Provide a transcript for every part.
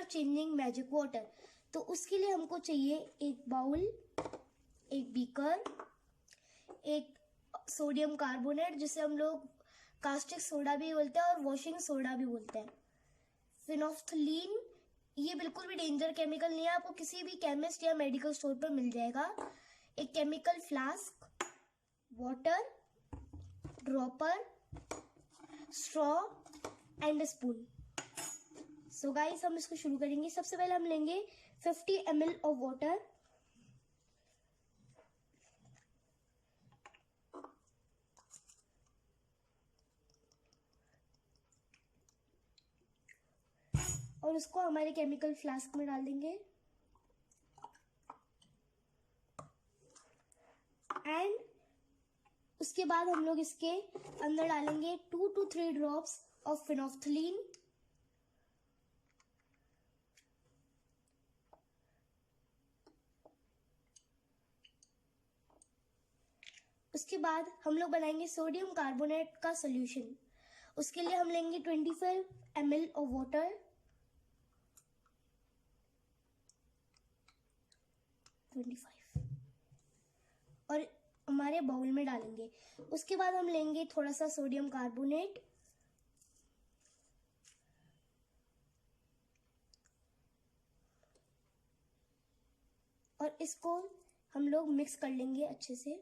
Colour changing magic water. तो उसके लिए हमको चाहिए एक बाउल, एक बीकर, एक सोडियम कार्बोनेट जिसे हम लोग कास्टिक सोडा भी बोलते हैं और वॉशिंग सोडा भी बोलते हैं, फिनोफ्थलीन, ये बिल्कुल भी डेंजर केमिकल नहीं है, आपको किसी भी केमिस्ट या मेडिकल स्टोर पर मिल जाएगा, एक chemical flask, water, dropper, straw and spoon. So guys हम इसको शुरू करेंगे। सबसे पहले हम लेंगे 50 ml ऑफ वाटर, और उसको हमारे केमिकल फ्लास्क में डाल देंगे एंड उसके बाद हम लोग इसके अंदर डालेंगे 2 to 3 ड्रॉप्स ऑफ फिनोफ्थलीन, उसके बाद हम लोग बनाएंगे सोडियम कार्बोनेट का सोल्यूशन। उसके लिए हम लेंगे 25 ml ऑफ वाटर, 25, और हमारे बाउल में डालेंगे। उसके बाद हम लेंगे थोड़ा सा सोडियम कार्बोनेट, और इसको हम लोग मिक्स कर लेंगे अच्छे से।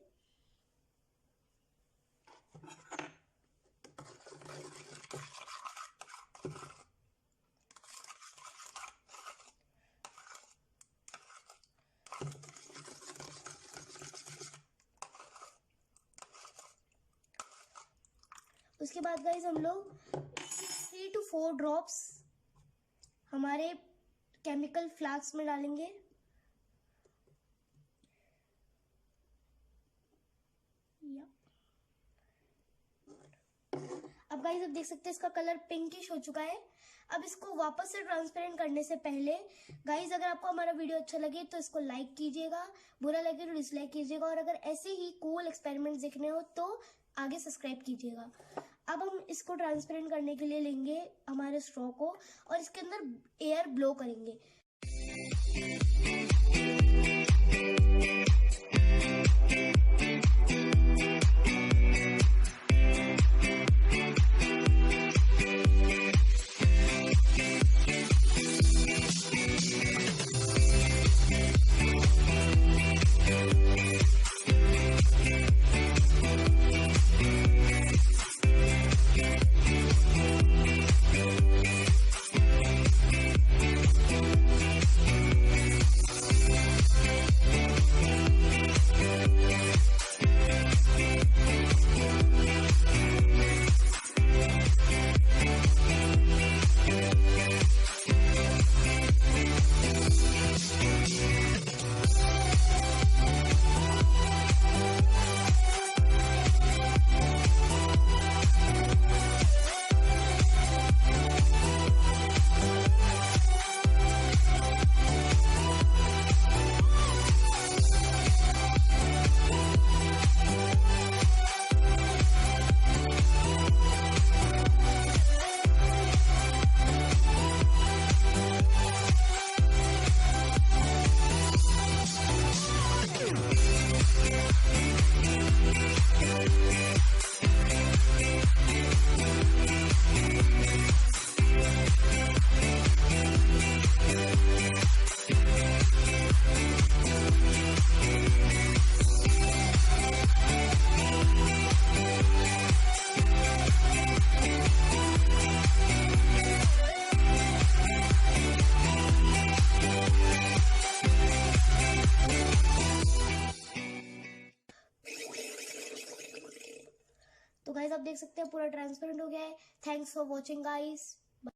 उसके बाद गाइस हम लोग 3 to 4 ड्रॉप्स हमारे केमिकल फ्लास्क में डालेंगे। अब गाइस आप देख सकते हैं इसका कलर पिंकिश हो चुका है। अब इसको वापस से ट्रांसपेरेंट करने से पहले गाइस अगर आपको हमारा वीडियो अच्छा लगे तो इसको लाइक कीजिएगा, बुरा लगे तो डिसलाइक कीजिएगा, और अगर ऐसे ही कूल एक्सपेरिमेंट्स देखने हो तो आगे सब्सक्राइब कीजिएगा। अब हम इसको ट्रांसपेरेंट करने के लिए लेंगे हमारे स्ट्रॉ को और इसके अंदर एयर ब्लो करेंगे। तो गाइस आप देख सकते हैं पूरा ट्रांसपेरेंट हो गया है। Thanks for watching guys.